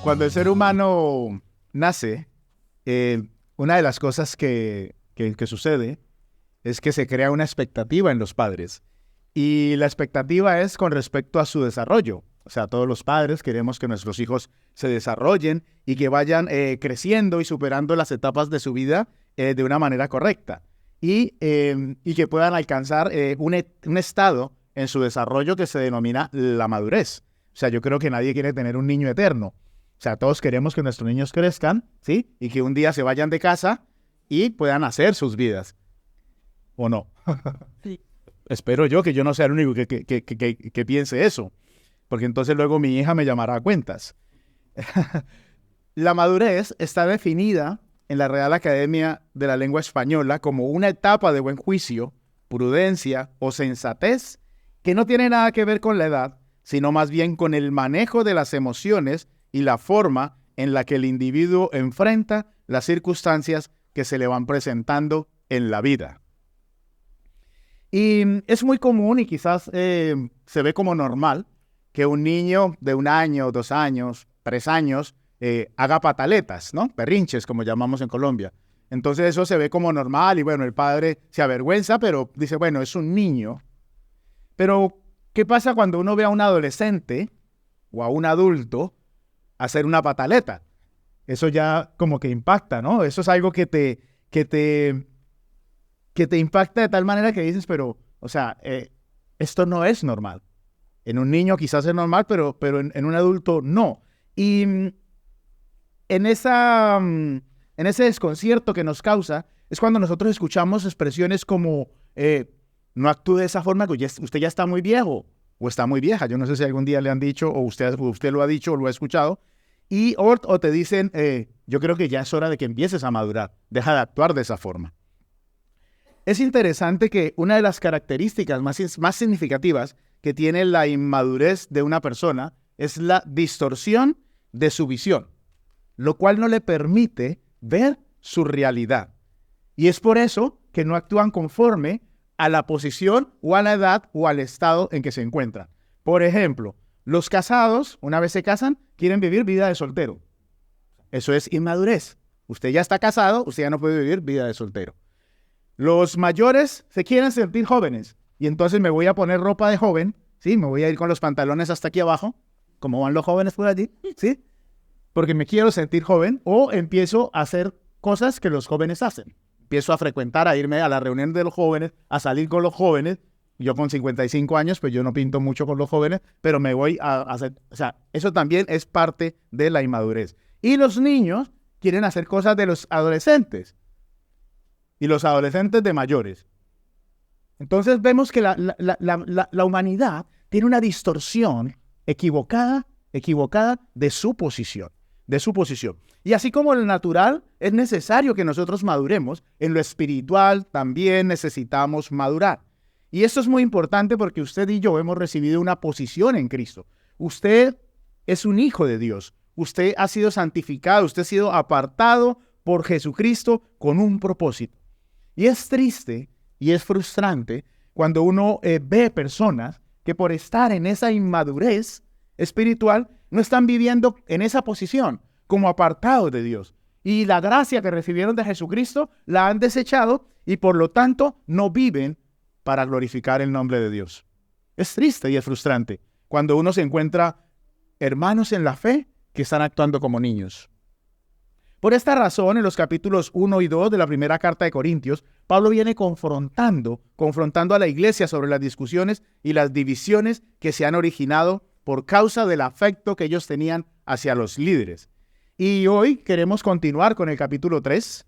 Cuando el ser humano nace, una de las cosas que sucede es que se crea una expectativa en los padres. Y la expectativa es con respecto a su desarrollo. O sea, todos los padres queremos que nuestros hijos se desarrollen y que vayan creciendo y superando las etapas de su vida de una manera correcta. Y que puedan alcanzar un estado en su desarrollo que se denomina la madurez. O sea, yo creo que nadie quiere tener un niño eterno. O sea, todos queremos que nuestros niños crezcan, ¿sí? Y que un día se vayan de casa y puedan hacer sus vidas. ¿O no? Sí. Espero yo no sea el único que piense eso. Porque entonces luego mi hija me llamará a cuentas. La madurez está definida en la Real Academia de la Lengua Española como una etapa de buen juicio, prudencia o sensatez que no tiene nada que ver con la edad, sino más bien con el manejo de las emociones y la forma en la que el individuo enfrenta las circunstancias que se le van presentando en la vida. Y es muy común y quizás se ve como normal que un niño de 1 año, 2 años, 3 años haga pataletas, ¿no? Berrinches, como llamamos en Colombia. Entonces eso se ve como normal y bueno, el padre se avergüenza, pero dice, bueno, es un niño. Pero, ¿qué pasa cuando uno ve a un adolescente o a un adulto hacer una pataleta? Eso ya como que impacta, ¿no? Eso es algo que te impacta de tal manera que dices, pero, o sea, esto no es normal. En un niño quizás es normal, pero en un adulto no. Y en ese desconcierto que nos causa es cuando nosotros escuchamos expresiones como no actúe de esa forma, que usted ya está muy viejo o está muy vieja. Yo no sé si algún día le han dicho o usted lo ha dicho o lo ha escuchado. O te dicen, yo creo que ya es hora de que empieces a madurar. Deja de actuar de esa forma. Es interesante que una de las características más significativas que tiene la inmadurez de una persona es la distorsión de su visión, lo cual no le permite ver su realidad. Y es por eso que no actúan conforme a la posición o a la edad o al estado en que se encuentran. Por ejemplo, los casados, una vez se casan, quieren vivir vida de soltero. Eso es inmadurez. Usted ya está casado, usted ya no puede vivir vida de soltero. Los mayores se quieren sentir jóvenes y entonces me voy a poner ropa de joven, ¿sí? Me voy a ir con los pantalones hasta aquí abajo, como van los jóvenes por allí, ¿sí? Porque me quiero sentir joven o empiezo a hacer cosas que los jóvenes hacen. Empiezo a frecuentar, a irme a la reunión de los jóvenes, a salir con los jóvenes. Yo con 55 años, pues yo no pinto mucho con los jóvenes, pero me voy a hacer... O sea, eso también es parte de la inmadurez. Y los niños quieren hacer cosas de los adolescentes. Y los adolescentes de mayores. Entonces vemos que la humanidad tiene una distorsión equivocada de su posición. Y así como en lo natural es necesario que nosotros maduremos, en lo espiritual también necesitamos madurar. Y esto es muy importante porque usted y yo hemos recibido una posición en Cristo. Usted es un hijo de Dios. Usted ha sido santificado, usted ha sido apartado por Jesucristo con un propósito. Y es triste y es frustrante cuando uno ve personas que por estar en esa inmadurez espiritual no están viviendo en esa posición como apartados de Dios. Y la gracia que recibieron de Jesucristo la han desechado y por lo tanto no viven para glorificar el nombre de Dios. Es triste y es frustrante cuando uno se encuentra hermanos en la fe que están actuando como niños. Por esta razón, en los capítulos 1 y 2 de la primera carta de Corintios, Pablo viene confrontando a la iglesia sobre las discusiones y las divisiones que se han originado por causa del afecto que ellos tenían hacia los líderes. Y hoy queremos continuar con el capítulo 3,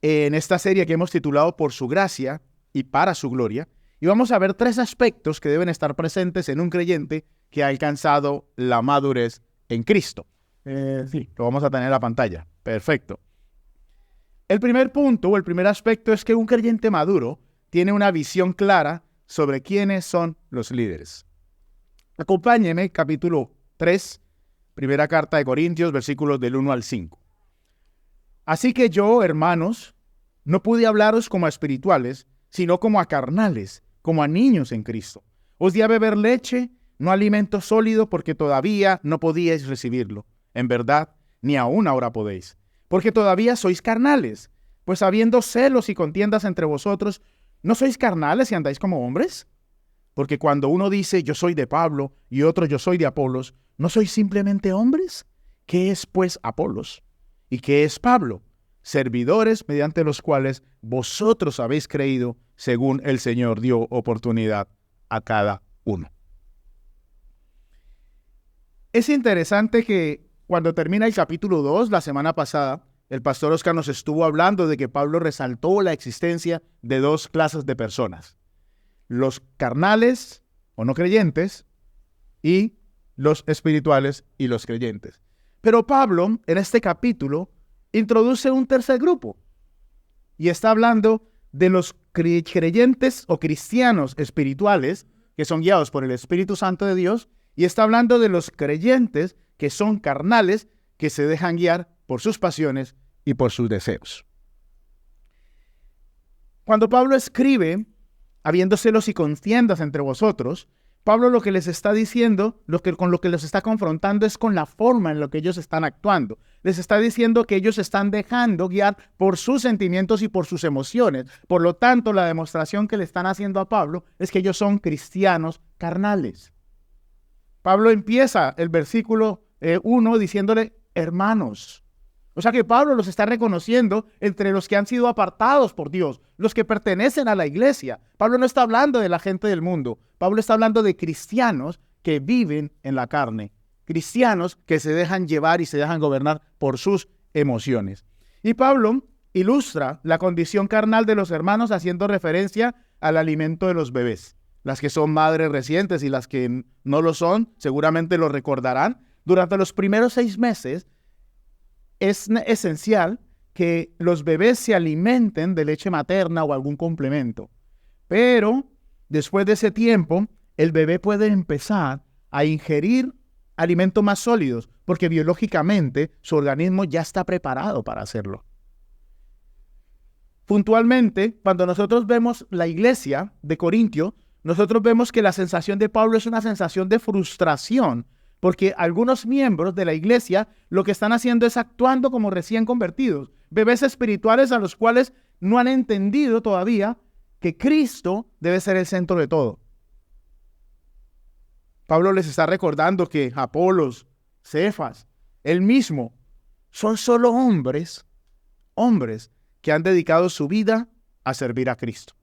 en esta serie que hemos titulado Por su gracia y para su gloria. Y vamos a ver 3 aspectos que deben estar presentes en un creyente que ha alcanzado la madurez en Cristo. Sí, lo vamos a tener en la pantalla. Perfecto. El primer punto o el primer aspecto es que un creyente maduro tiene una visión clara sobre quiénes son los líderes. Acompáñeme, capítulo 3, primera carta de Corintios, versículos del 1 al 5. Así que yo, hermanos, no pude hablaros como a espirituales, sino como a carnales, como a niños en Cristo. Os di a beber leche, no alimento sólido, porque todavía no podíais recibirlo. En verdad, ni aún ahora podéis, porque todavía sois carnales. Pues habiendo celos y contiendas entre vosotros, ¿no sois carnales y andáis como hombres? Porque cuando uno dice yo soy de Pablo y otro yo soy de Apolos, ¿no sois simplemente hombres? ¿Qué es pues Apolos? ¿Y qué es Pablo? Servidores mediante los cuales vosotros habéis creído, según el Señor dio oportunidad a cada uno. Es interesante que cuando termina el capítulo 2, la semana pasada, el pastor Oscar nos estuvo hablando de que Pablo resaltó la existencia de dos clases de personas: los carnales o no creyentes y los espirituales y los creyentes. Pero Pablo, en este capítulo, introduce un tercer grupo y está hablando de los creyentes o cristianos espirituales que son guiados por el Espíritu Santo de Dios, y está hablando de los creyentes que son carnales, que se dejan guiar por sus pasiones y por sus deseos. Cuando Pablo escribe, habiendo celos y contiendas entre vosotros, Pablo lo que les está diciendo, con lo que los está confrontando es con la forma en la que ellos están actuando. Les está diciendo que ellos se están dejando guiar por sus sentimientos y por sus emociones. Por lo tanto, la demostración que le están haciendo a Pablo es que ellos son cristianos carnales. Pablo empieza el versículo 1 diciéndole hermanos. O sea que Pablo los está reconociendo entre los que han sido apartados por Dios, los que pertenecen a la iglesia. Pablo no está hablando de la gente del mundo. Pablo está hablando de cristianos que viven en la carne, cristianos que se dejan llevar y se dejan gobernar por sus emociones. Y Pablo ilustra la condición carnal de los hermanos haciendo referencia al alimento de los bebés. Las que son madres recientes y las que no lo son, seguramente lo recordarán. Durante los primeros 6 meses, es esencial que los bebés se alimenten de leche materna o algún complemento. Pero después de ese tiempo, el bebé puede empezar a ingerir alimentos más sólidos, porque biológicamente su organismo ya está preparado para hacerlo. Puntualmente, cuando nosotros vemos la iglesia de Corintio, nosotros vemos que la sensación de Pablo es una sensación de frustración, porque algunos miembros de la iglesia lo que están haciendo es actuando como recién convertidos, bebés espirituales a los cuales no han entendido todavía que Cristo debe ser el centro de todo. Pablo les está recordando que Apolos, Cefas, él mismo, son solo hombres que han dedicado su vida a servir a Cristo.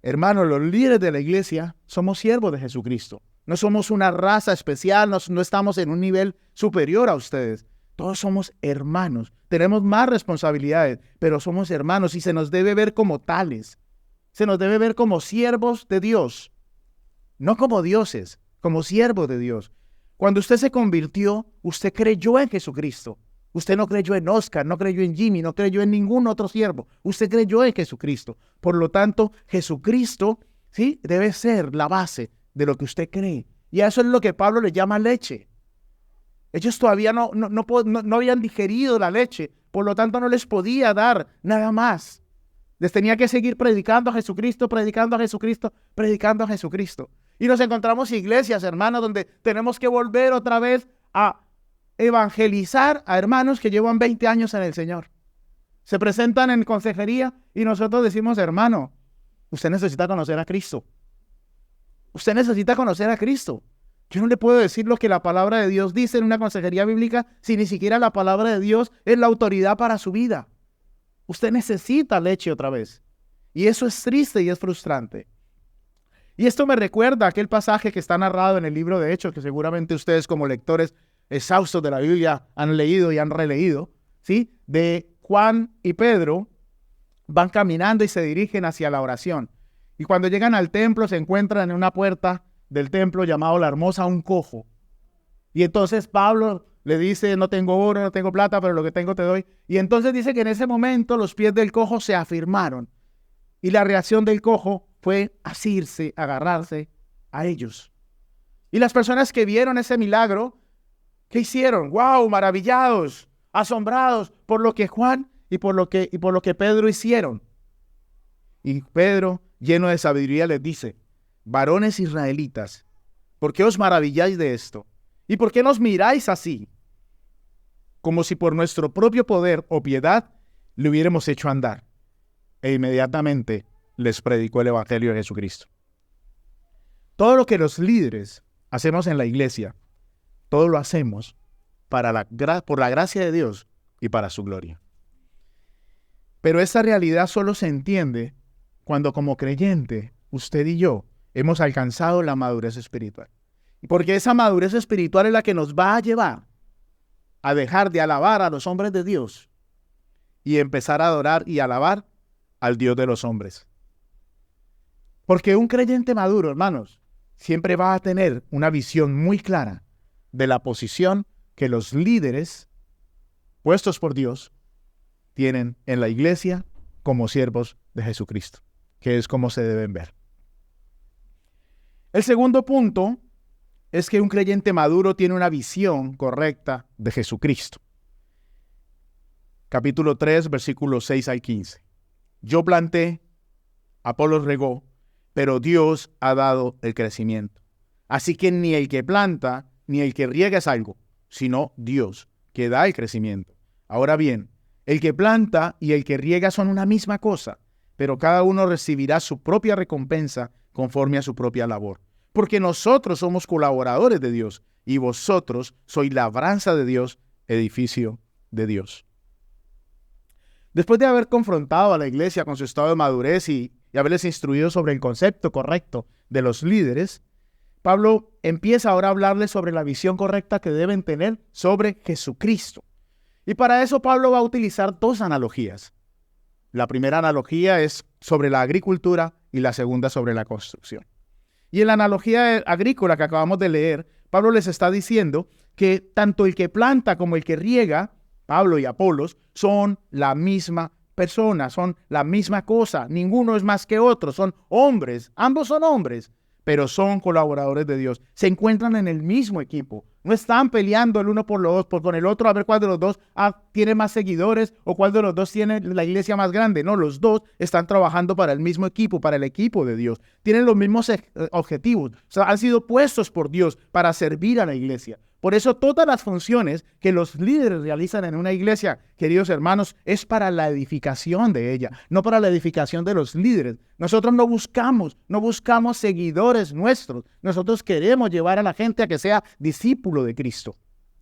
Hermanos, los líderes de la iglesia somos siervos de Jesucristo. No somos una raza especial, no estamos en un nivel superior a ustedes. Todos somos hermanos, tenemos más responsabilidades, pero somos hermanos y se nos debe ver como tales. Se nos debe ver como siervos de Dios, no como dioses, como siervos de Dios. Cuando usted se convirtió, usted creyó en Jesucristo. Usted no creyó en Oscar, no creyó en Jimmy, no creyó en ningún otro siervo. Usted creyó en Jesucristo. Por lo tanto, Jesucristo, ¿sí?, debe ser la base de lo que usted cree. Y a eso es lo que Pablo le llama leche. Ellos todavía no habían digerido la leche, por lo tanto no les podía dar nada más. Les tenía que seguir predicando a Jesucristo, predicando a Jesucristo, predicando a Jesucristo. Y nos encontramos iglesias, hermanos, donde tenemos que volver otra vez a evangelizar a hermanos que llevan 20 años en el Señor. Se presentan en consejería y nosotros decimos, hermano, usted necesita conocer a Cristo. Usted necesita conocer a Cristo. Yo no le puedo decir lo que la palabra de Dios dice en una consejería bíblica si ni siquiera la palabra de Dios es la autoridad para su vida. Usted necesita leche otra vez. Y eso es triste y es frustrante. Y esto me recuerda a aquel pasaje que está narrado en el libro de Hechos, que seguramente ustedes como lectores exhaustos de la Biblia han leído y han releído, ¿sí? De Juan y Pedro van caminando y se dirigen hacia la oración. Y cuando llegan al templo se encuentran en una puerta del templo llamado La Hermosa un cojo. Y entonces Pablo le dice, no tengo oro, no tengo plata, pero lo que tengo te doy. Y entonces dice que en ese momento los pies del cojo se afirmaron. Y la reacción del cojo fue asirse, agarrarse a ellos. Y las personas que vieron ese milagro, ¿qué hicieron? ¡Wow! Maravillados, asombrados por lo que Juan y por lo que Pedro hicieron. Y Pedro, lleno de sabiduría, les dice, varones israelitas, ¿por qué os maravilláis de esto? ¿Y por qué nos miráis así? como si por nuestro propio poder o piedad le hubiéramos hecho andar. E inmediatamente les predicó el Evangelio de Jesucristo. Todo lo que los líderes hacemos en la iglesia, todo lo hacemos por la gracia de Dios y para su gloria. Pero esta realidad solo se entiende cuando como creyente, usted y yo, hemos alcanzado la madurez espiritual. Porque esa madurez espiritual es la que nos va a llevar a dejar de alabar a los hombres de Dios y empezar a adorar y alabar al Dios de los hombres. Porque un creyente maduro, hermanos, siempre va a tener una visión muy clara de la posición que los líderes puestos por Dios tienen en la iglesia como siervos de Jesucristo, que es como se deben ver. El segundo punto es que un creyente maduro tiene una visión correcta de Jesucristo. Capítulo 3, versículos 6 al 15. Yo planté, Apolos regó, pero Dios ha dado el crecimiento. Así que ni el que planta ni el que riega es algo, sino Dios, que da el crecimiento. Ahora bien, el que planta y el que riega son una misma cosa, pero cada uno recibirá su propia recompensa conforme a su propia labor. Porque nosotros somos colaboradores de Dios y vosotros sois labranza de Dios, edificio de Dios. Después de haber confrontado a la iglesia con su estado de madurez y haberles instruido sobre el concepto correcto de los líderes, Pablo empieza ahora a hablarles sobre la visión correcta que deben tener sobre Jesucristo. Y para eso Pablo va a utilizar dos analogías. La primera analogía es sobre la agricultura y la segunda sobre la construcción. Y en la analogía agrícola que acabamos de leer, Pablo les está diciendo que tanto el que planta como el que riega, Pablo y Apolos, son la misma persona, son la misma cosa. Ninguno es más que otro, son hombres, ambos son hombres, pero son colaboradores de Dios. Se encuentran en el mismo equipo. No están peleando el uno con el otro a ver cuál de los dos tiene más seguidores o cuál de los dos tiene la iglesia más grande. No, los dos están trabajando para el mismo equipo, para el equipo de Dios. Tienen los mismos objetivos. O sea, han sido puestos por Dios para servir a la iglesia. Por eso todas las funciones que los líderes realizan en una iglesia, queridos hermanos, es para la edificación de ella, no para la edificación de los líderes. Nosotros no buscamos seguidores nuestros. Nosotros queremos llevar a la gente a que sea discípulo de Cristo.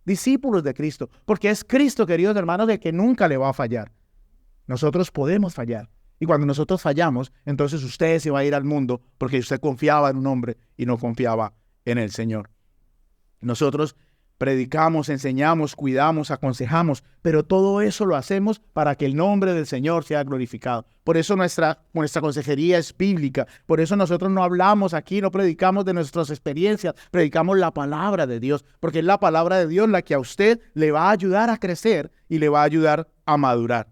Discípulos de Cristo. Porque es Cristo, queridos hermanos, de que nunca le va a fallar. Nosotros podemos fallar. Y cuando nosotros fallamos, entonces usted se va a ir al mundo porque usted confiaba en un hombre y no confiaba en el Señor. Nosotros predicamos, enseñamos, cuidamos, aconsejamos, pero todo eso lo hacemos para que el nombre del Señor sea glorificado. Por eso nuestra consejería es bíblica. Por eso nosotros no hablamos aquí, no predicamos de nuestras experiencias, predicamos la palabra de Dios, porque es la palabra de Dios la que a usted le va a ayudar a crecer y le va a ayudar a madurar.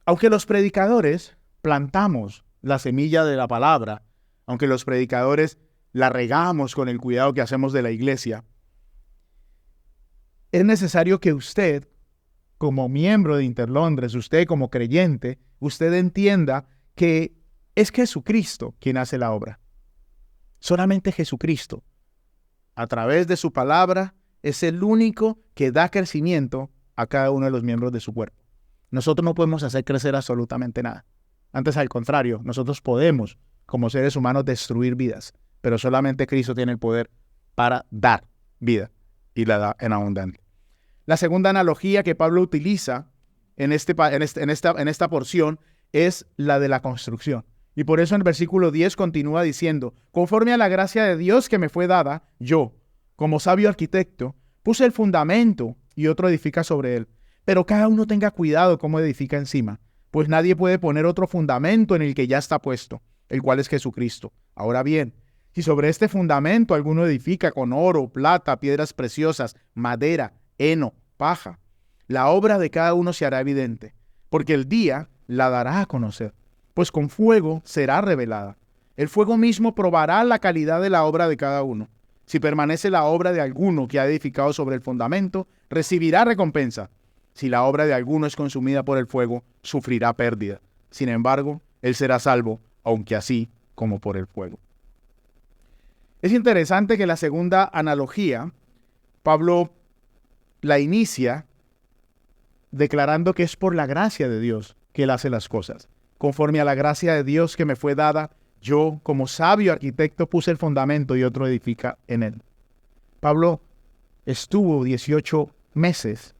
Aunque los predicadores plantamos la semilla de la palabra, aunque los predicadores la regamos con el cuidado que hacemos de la iglesia, es necesario que usted, como miembro de Interlondres, usted como creyente, usted entienda que es Jesucristo quien hace la obra. Solamente Jesucristo, a través de su palabra, es el único que da crecimiento a cada uno de los miembros de su cuerpo. Nosotros no podemos hacer crecer absolutamente nada. Antes, al contrario, nosotros podemos, como seres humanos, destruir vidas. Pero solamente Cristo tiene el poder para dar vida y la da en abundante. La segunda analogía que Pablo utiliza en esta porción es la de la construcción. Y por eso en el versículo 10 continúa diciendo: conforme a la gracia de Dios que me fue dada, yo, como sabio arquitecto, puse el fundamento y otro edifica sobre él. Pero cada uno tenga cuidado cómo edifica encima, pues nadie puede poner otro fundamento en el que ya está puesto, el cual es Jesucristo. Ahora bien, si sobre este fundamento alguno edifica con oro, plata, piedras preciosas, madera, heno, paja, la obra de cada uno se hará evidente, porque el día la dará a conocer, pues con fuego será revelada. El fuego mismo probará la calidad de la obra de cada uno. Si permanece la obra de alguno que ha edificado sobre el fundamento, recibirá recompensa. Si la obra de alguno es consumida por el fuego, sufrirá pérdida. Sin embargo, él será salvo, aunque así como por el fuego. Es interesante que la segunda analogía Pablo la inicia declarando que es por la gracia de Dios que Él hace las cosas. Conforme a la gracia de Dios que me fue dada, yo, como sabio arquitecto, puse el fundamento y otro edifica en él. Pablo estuvo 18 meses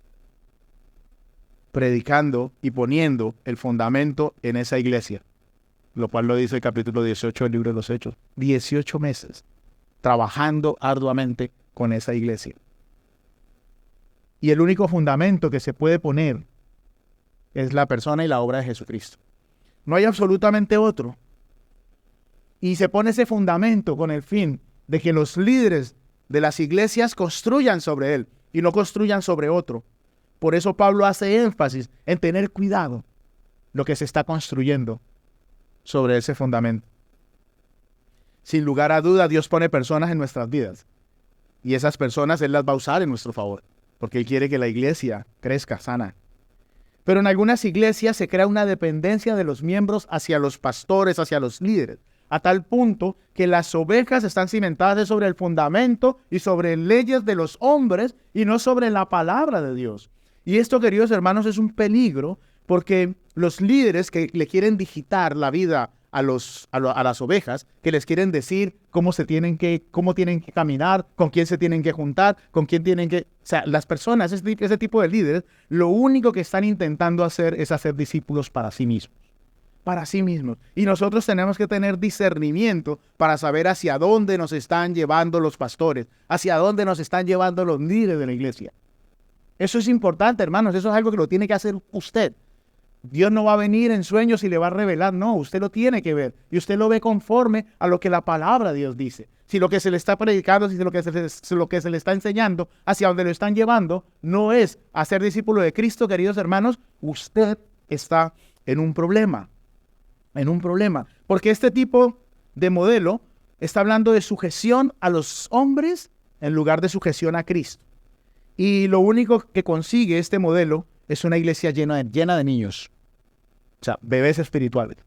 predicando y poniendo el fundamento en esa iglesia, lo cual lo dice el capítulo 18 del libro de los Hechos. 18 meses trabajando arduamente con esa iglesia. Y el único fundamento que se puede poner es la persona y la obra de Jesucristo. No hay absolutamente otro. Y se pone ese fundamento con el fin de que los líderes de las iglesias construyan sobre él y no construyan sobre otro. Por eso Pablo hace énfasis en tener cuidado lo que se está construyendo sobre ese fundamento. Sin lugar a duda, Dios pone personas en nuestras vidas. Y esas personas Él las va a usar en nuestro favor, porque Él quiere que la iglesia crezca sana. Pero en algunas iglesias se crea una dependencia de los miembros hacia los pastores, hacia los líderes, a tal punto que las ovejas están cimentadas sobre el fundamento y sobre leyes de los hombres y no sobre la palabra de Dios. Y esto, queridos hermanos, es un peligro porque los líderes que le quieren digitar la vida a las ovejas, que les quieren decir cómo tienen que caminar, con quién se tienen que juntar, con quién tienen que... O sea, las personas, ese tipo de líderes, lo único que están intentando hacer es hacer discípulos para sí mismos. Para sí mismos. Y nosotros tenemos que tener discernimiento para saber hacia dónde nos están llevando los pastores, hacia dónde nos están llevando los líderes de la iglesia. Eso es importante, hermanos, eso es algo que lo tiene que hacer usted. Dios no va a venir en sueños y le va a revelar, no, usted lo tiene que ver. Y usted lo ve conforme a lo que la palabra de Dios dice. Si lo que se le está predicando, si lo que se le está enseñando, hacia donde lo están llevando, no es hacer discípulo de Cristo, queridos hermanos, usted está en un problema. En un problema. Porque este tipo de modelo está hablando de sujeción a los hombres en lugar de sujeción a Cristo. Y lo único que consigue este modelo es una iglesia llena de niños. O sea, bebés espirituales.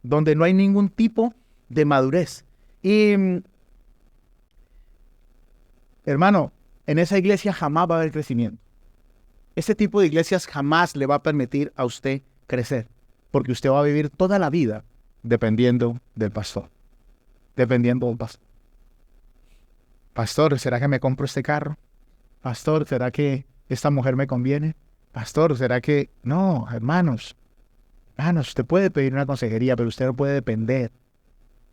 Donde no hay ningún tipo de madurez. Y, hermano, en esa iglesia jamás va a haber crecimiento. Ese tipo de iglesias jamás le va a permitir a usted crecer. Porque usted va a vivir toda la vida dependiendo del pastor. Dependiendo del pastor. Pastor, ¿será que me compro este carro? Pastor, ¿será que esta mujer me conviene? Pastor, ¿será que...? No, hermanos, usted puede pedir una consejería, pero usted no puede depender.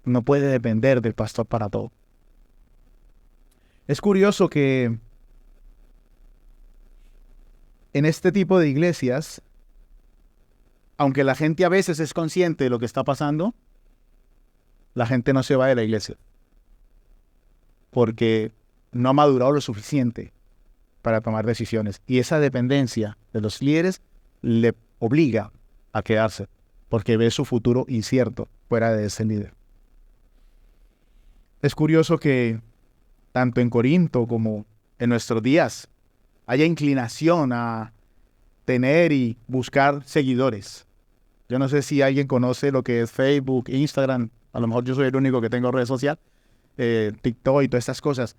No puede depender del pastor para todo. Es curioso que en este tipo de iglesias, aunque la gente a veces es consciente de lo que está pasando, la gente no se va de la iglesia. Porque no ha madurado lo suficiente para tomar decisiones. Y esa dependencia de los líderes le obliga a quedarse, porque ve su futuro incierto fuera de ese líder. Es curioso que tanto en Corinto como en nuestros días haya inclinación a tener y buscar seguidores. Yo no sé si alguien conoce lo que es Facebook, Instagram. A lo mejor yo soy el único que tengo red social, TikTok y todas estas cosas.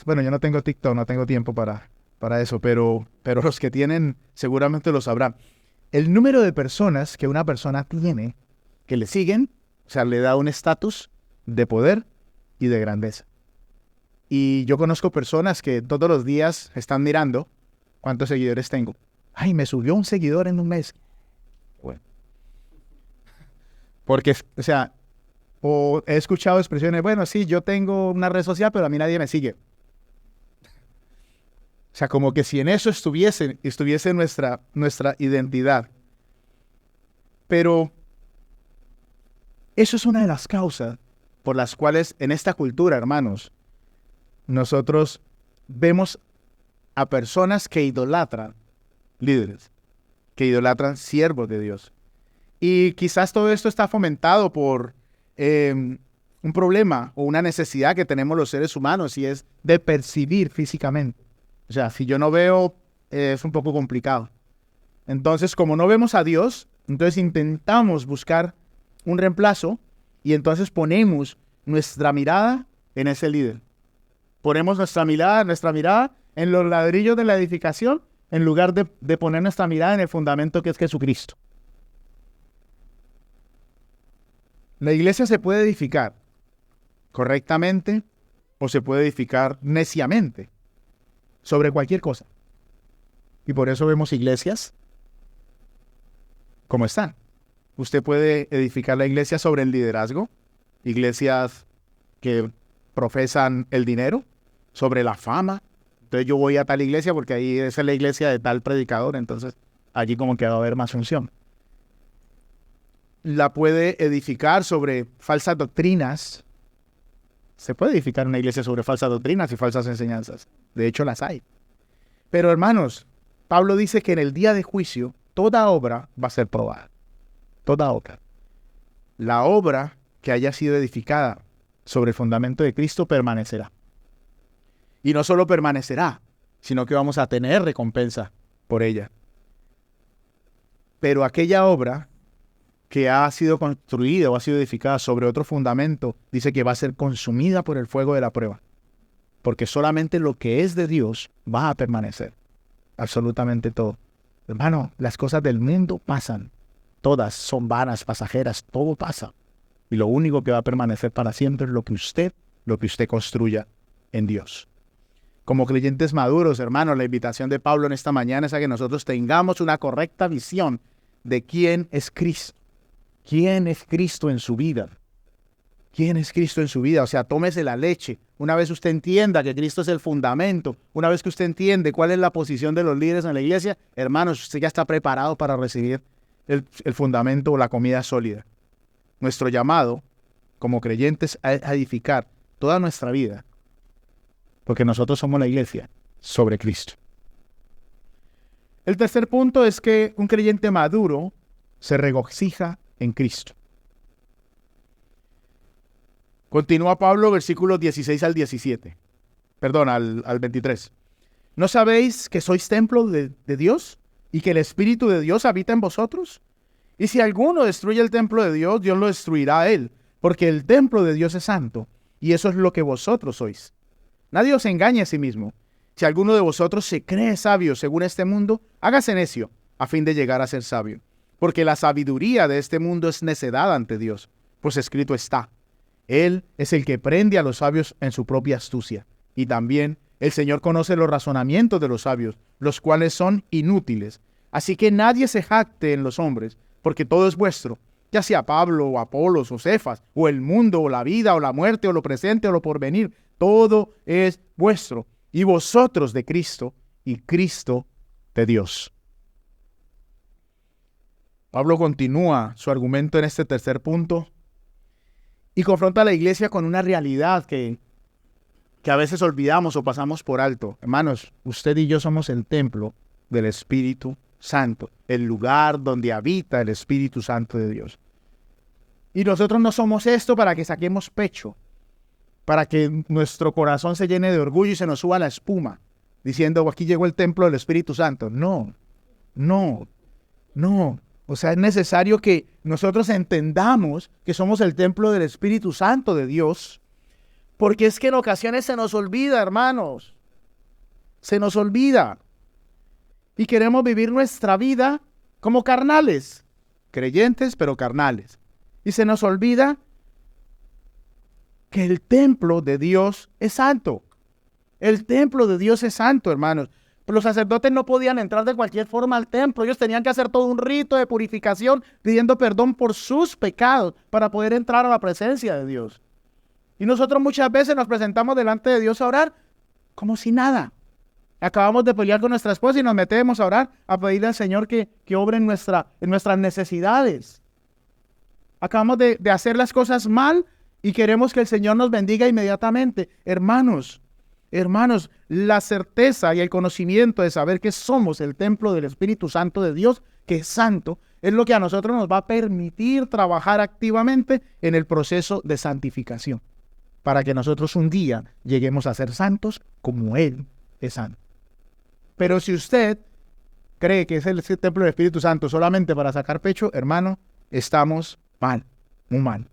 Bueno, yo no tengo TikTok, no tengo tiempo para eso, pero los que tienen seguramente lo sabrán. El número de personas que una persona tiene que le siguen, o sea, le da un estatus de poder y de grandeza. Y yo conozco personas que todos los días están mirando cuántos seguidores tengo. Ay, me subió un seguidor en un mes. Bueno. Porque, o sea, o he escuchado expresiones, bueno, sí, yo tengo una red social, pero a mí nadie me sigue. O sea, como que si en eso estuviese nuestra identidad. Pero eso es una de las causas por las cuales en esta cultura, hermanos, nosotros vemos a personas que idolatran líderes, que idolatran siervos de Dios. Y quizás todo esto está fomentado por un problema o una necesidad que tenemos los seres humanos, y es de percibir físicamente. O sea, si yo no veo, es un poco complicado. Entonces, como no vemos a Dios, entonces intentamos buscar un reemplazo y entonces ponemos nuestra mirada en ese líder. Ponemos nuestra mirada en los ladrillos de la edificación en lugar de poner nuestra mirada en el fundamento que es Jesucristo. La iglesia se puede edificar correctamente o se puede edificar neciamente sobre cualquier cosa. Y por eso vemos iglesias como están. Usted puede edificar la iglesia sobre el liderazgo, iglesias que profesan el dinero, sobre la fama. Entonces yo voy a tal iglesia porque ahí esa es la iglesia de tal predicador, entonces allí como que va a haber más unción. La puede edificar sobre falsas doctrinas. Se puede edificar una iglesia sobre falsas doctrinas y falsas enseñanzas. De hecho las hay. Pero hermanos, Pablo dice que en el día de juicio toda obra va a ser probada. Toda obra. La obra que haya sido edificada sobre el fundamento de Cristo permanecerá. Y no solo permanecerá, sino que vamos a tener recompensa por ella. Pero aquella obra que ha sido construida o ha sido edificada sobre otro fundamento, dice que va a ser consumida por el fuego de la prueba. Porque solamente lo que es de Dios va a permanecer. Absolutamente todo. Hermano, las cosas del mundo pasan. Todas son vanas, pasajeras, todo pasa. Y lo único que va a permanecer para siempre es lo que usted construya en Dios. Como creyentes maduros, hermanos, la invitación de Pablo en esta mañana es a que nosotros tengamos una correcta visión de quién es Cristo. ¿Quién es Cristo en su vida? ¿Quién es Cristo en su vida? O sea, tómese la leche. Una vez usted entienda que Cristo es el fundamento, una vez que usted entiende cuál es la posición de los líderes en la iglesia, hermanos, usted ya está preparado para recibir el fundamento o la comida sólida. Nuestro llamado como creyentes es a edificar toda nuestra vida, porque nosotros somos la iglesia sobre Cristo. El tercer punto es que un creyente maduro se regocija en Cristo. Continúa Pablo, versículos 16 al 17. Perdón, al 23. ¿No sabéis que sois templo de Dios y que el Espíritu de Dios habita en vosotros? Y si alguno destruye el templo de Dios, Dios lo destruirá a él, porque el templo de Dios es santo, y eso es lo que vosotros sois. Nadie os engañe a sí mismo. Si alguno de vosotros se cree sabio según este mundo, hágase necio, a fin de llegar a ser sabio. Porque la sabiduría de este mundo es necedad ante Dios, pues escrito está: Él es el que prende a los sabios en su propia astucia. Y también el Señor conoce los razonamientos de los sabios, los cuales son inútiles. Así que nadie se jacte en los hombres, porque todo es vuestro, ya sea Pablo o Apolos o Cefas, o el mundo, o la vida, o la muerte, o lo presente, o lo porvenir. Todo es vuestro, y vosotros de Cristo, y Cristo de Dios. Pablo continúa su argumento en este tercer punto y confronta a la iglesia con una realidad que a veces olvidamos o pasamos por alto. Hermanos, usted y yo somos el templo del Espíritu Santo, el lugar donde habita el Espíritu Santo de Dios. Y nosotros no somos esto para que saquemos pecho, para que nuestro corazón se llene de orgullo y se nos suba la espuma, diciendo, aquí llegó el templo del Espíritu Santo. No. O sea, es necesario que nosotros entendamos que somos el templo del Espíritu Santo de Dios, porque es que en ocasiones se nos olvida, hermanos. Se nos olvida. Y queremos vivir nuestra vida como carnales, creyentes pero carnales. Y se nos olvida que el templo de Dios es santo. El templo de Dios es santo, hermanos. Los sacerdotes no podían entrar de cualquier forma al templo. Ellos tenían que hacer todo un rito de purificación pidiendo perdón por sus pecados para poder entrar a la presencia de Dios. Y nosotros muchas veces nos presentamos delante de Dios a orar como si nada. Acabamos de pelear con nuestra esposa y nos metemos a orar, a pedirle al Señor que obre en nuestras necesidades. Acabamos de hacer las cosas mal y queremos que el Señor nos bendiga inmediatamente. Hermanos, la certeza y el conocimiento de saber que somos el templo del Espíritu Santo de Dios, que es santo, es lo que a nosotros nos va a permitir trabajar activamente en el proceso de santificación, para que nosotros un día lleguemos a ser santos como Él es santo. Pero si usted cree que es el templo del Espíritu Santo solamente para sacar pecho, hermano, estamos mal, muy mal.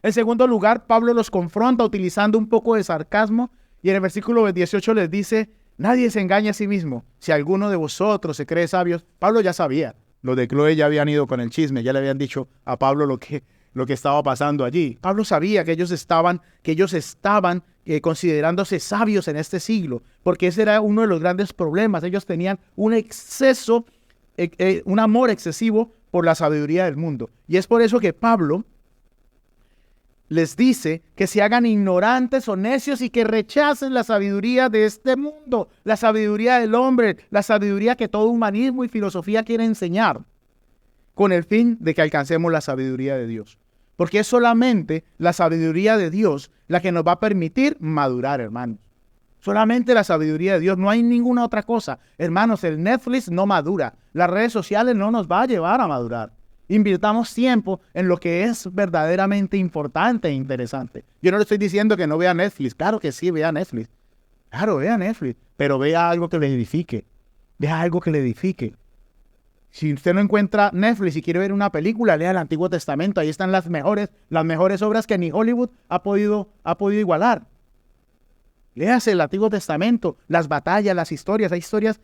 En segundo lugar, Pablo los confronta utilizando un poco de sarcasmo y en el versículo 18 les dice: nadie se engaña a sí mismo. Si alguno de vosotros se cree sabios, Pablo ya sabía. Los de Chloe ya habían ido con el chisme, ya le habían dicho a Pablo lo que estaba pasando allí. Pablo sabía que ellos estaban considerándose sabios en este siglo, porque ese era uno de los grandes problemas. Ellos tenían un exceso, un amor excesivo por la sabiduría del mundo. Y es por eso que Pablo les dice que se hagan ignorantes o necios y que rechacen la sabiduría de este mundo, la sabiduría del hombre, la sabiduría que todo humanismo y filosofía quiere enseñar, con el fin de que alcancemos la sabiduría de Dios. Porque es solamente la sabiduría de Dios la que nos va a permitir madurar, hermanos. Solamente la sabiduría de Dios, no hay ninguna otra cosa. Hermanos, el Netflix no madura, las redes sociales no nos va a llevar a madurar. Invirtamos tiempo en lo que es verdaderamente importante e interesante. Yo no le estoy diciendo que no vea Netflix. Claro que sí, vea Netflix. Claro, vea Netflix. Pero vea algo que le edifique. Vea algo que le edifique. Si usted no encuentra Netflix y quiere ver una película, lea el Antiguo Testamento. Ahí están las mejores obras que ni Hollywood ha podido igualar. Léase el Antiguo Testamento, las batallas, las historias. Hay historias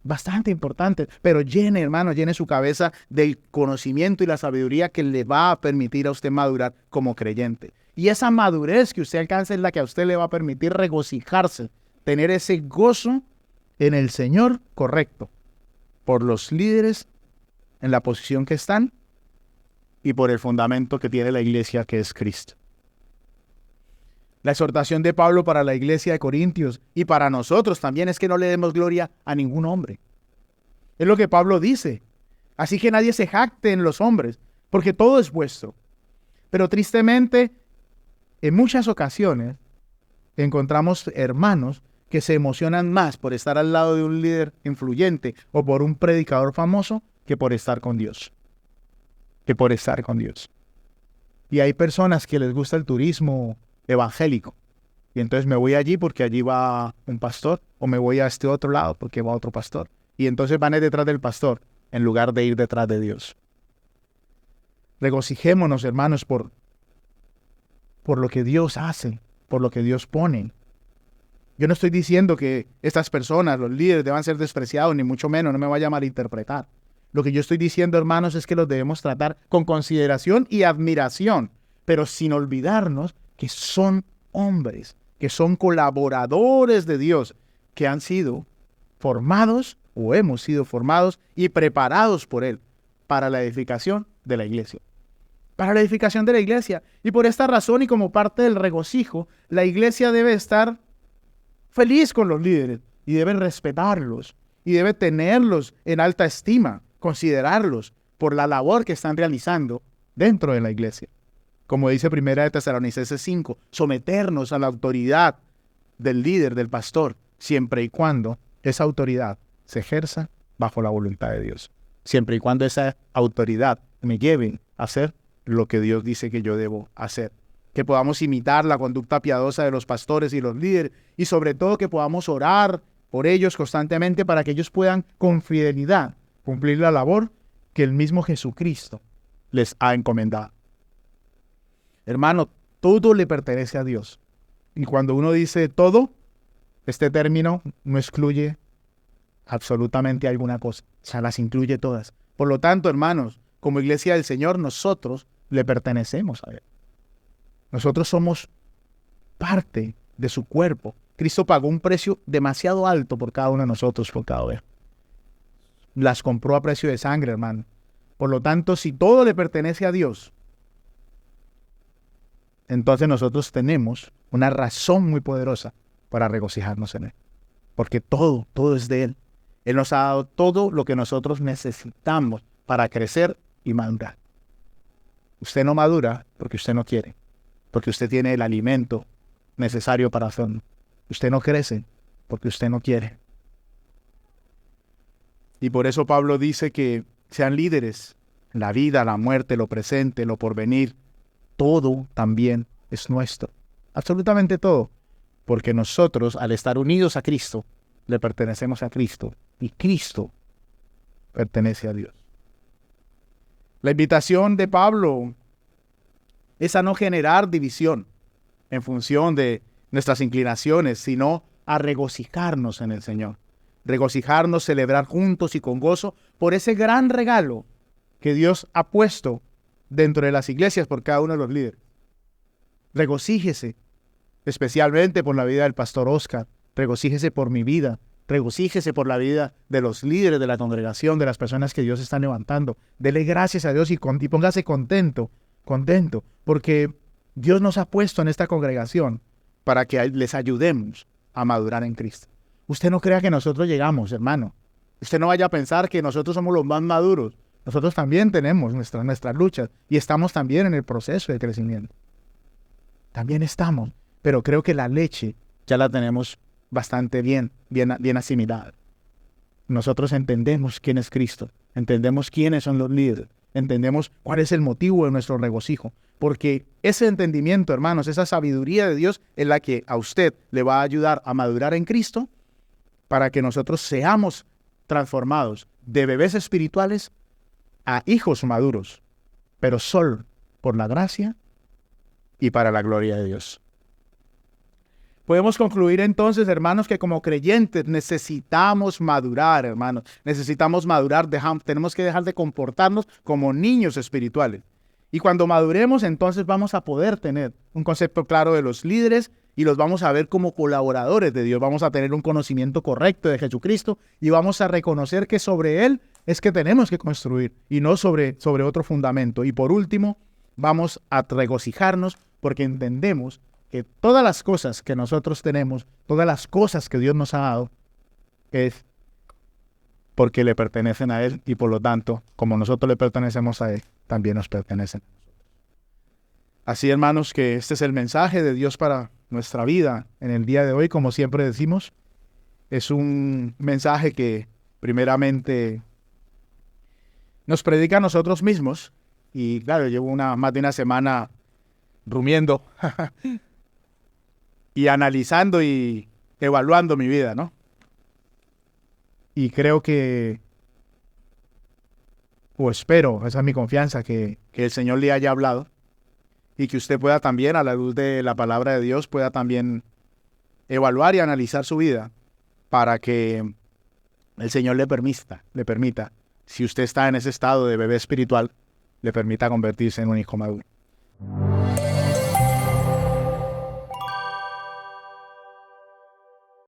bastante importante, pero llene su cabeza del conocimiento y la sabiduría que le va a permitir a usted madurar como creyente. Y esa madurez que usted alcance es la que a usted le va a permitir regocijarse, tener ese gozo en el Señor correcto, por los líderes en la posición que están y por el fundamento que tiene la iglesia, que es Cristo. La exhortación de Pablo para la iglesia de Corintios y para nosotros también es que no le demos gloria a ningún hombre. Es lo que Pablo dice. Así que nadie se jacte en los hombres, porque todo es vuestro. Pero tristemente, en muchas ocasiones, encontramos hermanos que se emocionan más por estar al lado de un líder influyente o por un predicador famoso que por estar con Dios. Y hay personas que les gusta el turismo evangélico. Y entonces me voy allí porque allí va un pastor, o me voy a este otro lado porque va otro pastor. Y entonces van detrás del pastor en lugar de ir detrás de Dios. Regocijémonos, hermanos, por lo que Dios hace, por lo que Dios pone. Yo no estoy diciendo que estas personas, los líderes, deban ser despreciados, ni mucho menos, no me vaya a malinterpretar. Lo que yo estoy diciendo, hermanos, es que los debemos tratar con consideración y admiración, pero sin olvidarnos que son hombres, que son colaboradores de Dios, que han sido formados o hemos sido formados y preparados por Él para la edificación de la iglesia. Para la edificación de la iglesia. Y por esta razón y como parte del regocijo, la iglesia debe estar feliz con los líderes y debe respetarlos y debe tenerlos en alta estima, considerarlos por la labor que están realizando dentro de la iglesia. Como dice 1 de Tesalonicenses 5, someternos a la autoridad del líder, del pastor, siempre y cuando esa autoridad se ejerza bajo la voluntad de Dios. Siempre y cuando esa autoridad me lleve a hacer lo que Dios dice que yo debo hacer. Que podamos imitar la conducta piadosa de los pastores y los líderes y sobre todo que podamos orar por ellos constantemente para que ellos puedan con fidelidad cumplir la labor que el mismo Jesucristo les ha encomendado. Hermano, todo le pertenece a Dios. Y cuando uno dice todo, este término no excluye absolutamente alguna cosa. O sea, las incluye todas. Por lo tanto, hermanos, como iglesia del Señor, nosotros le pertenecemos a Él. Nosotros somos parte de su cuerpo. Cristo pagó un precio demasiado alto por cada uno de nosotros, por cada vez. Las compró a precio de sangre, hermano. Por lo tanto, si todo le pertenece a Dios, entonces nosotros tenemos una razón muy poderosa para regocijarnos en Él. Porque todo es de Él. Él nos ha dado todo lo que nosotros necesitamos para crecer y madurar. Usted no madura porque usted no quiere, porque usted tiene el alimento necesario para hacerlo. Usted no crece porque usted no quiere. Y por eso Pablo dice que sean líderes. La vida, la muerte, lo presente, lo porvenir, todo también es nuestro. Absolutamente todo. Porque nosotros, al estar unidos a Cristo, le pertenecemos a Cristo. Y Cristo pertenece a Dios. La invitación de Pablo es a no generar división en función de nuestras inclinaciones, sino a regocijarnos en el Señor. Regocijarnos, celebrar juntos y con gozo por ese gran regalo que Dios ha puesto dentro de las iglesias por cada uno de los líderes. Regocíjese, especialmente por la vida del pastor Oscar. Regocíjese por mi vida. Regocíjese por la vida de los líderes de la congregación, de las personas que Dios está levantando. Dele gracias a Dios y póngase contento, porque Dios nos ha puesto en esta congregación para que les ayudemos a madurar en Cristo. Usted no crea que nosotros llegamos, hermano. Usted no vaya a pensar que nosotros somos los más maduros. Nosotros también tenemos nuestras luchas y estamos también en el proceso de crecimiento. También estamos, pero creo que la leche ya la tenemos bastante bien asimilada. Nosotros entendemos quién es Cristo, entendemos quiénes son los líderes, entendemos cuál es el motivo de nuestro regocijo, porque ese entendimiento, hermanos, esa sabiduría de Dios es la que a usted le va a ayudar a madurar en Cristo para que nosotros seamos transformados de bebés espirituales a hijos maduros, pero solo por la gracia y para la gloria de Dios. Podemos concluir entonces, hermanos, que como creyentes necesitamos madurar, hermanos. Necesitamos madurar, tenemos que dejar de comportarnos como niños espirituales. Y cuando maduremos, entonces vamos a poder tener un concepto claro de los líderes y los vamos a ver como colaboradores de Dios. Vamos a tener un conocimiento correcto de Jesucristo y vamos a reconocer que sobre Él es que tenemos que construir y no sobre otro fundamento. Y por último, vamos a regocijarnos porque entendemos que todas las cosas que nosotros tenemos, todas las cosas que Dios nos ha dado, es porque le pertenecen a Él y por lo tanto, como nosotros le pertenecemos a Él, también nos pertenecen. Así, hermanos, que este es el mensaje de Dios para nuestra vida en el día de hoy. Como siempre decimos, es un mensaje que primeramente nos predica a nosotros mismos. Y claro, llevo más de una semana rumiando y analizando y evaluando mi vida, ¿no? Y creo que, o espero, esa es mi confianza, que el Señor le haya hablado y que usted pueda también, a la luz de la palabra de Dios, pueda también evaluar y analizar su vida para que el Señor le permita, si usted está en ese estado de bebé espiritual, le permita convertirse en un hijo maduro.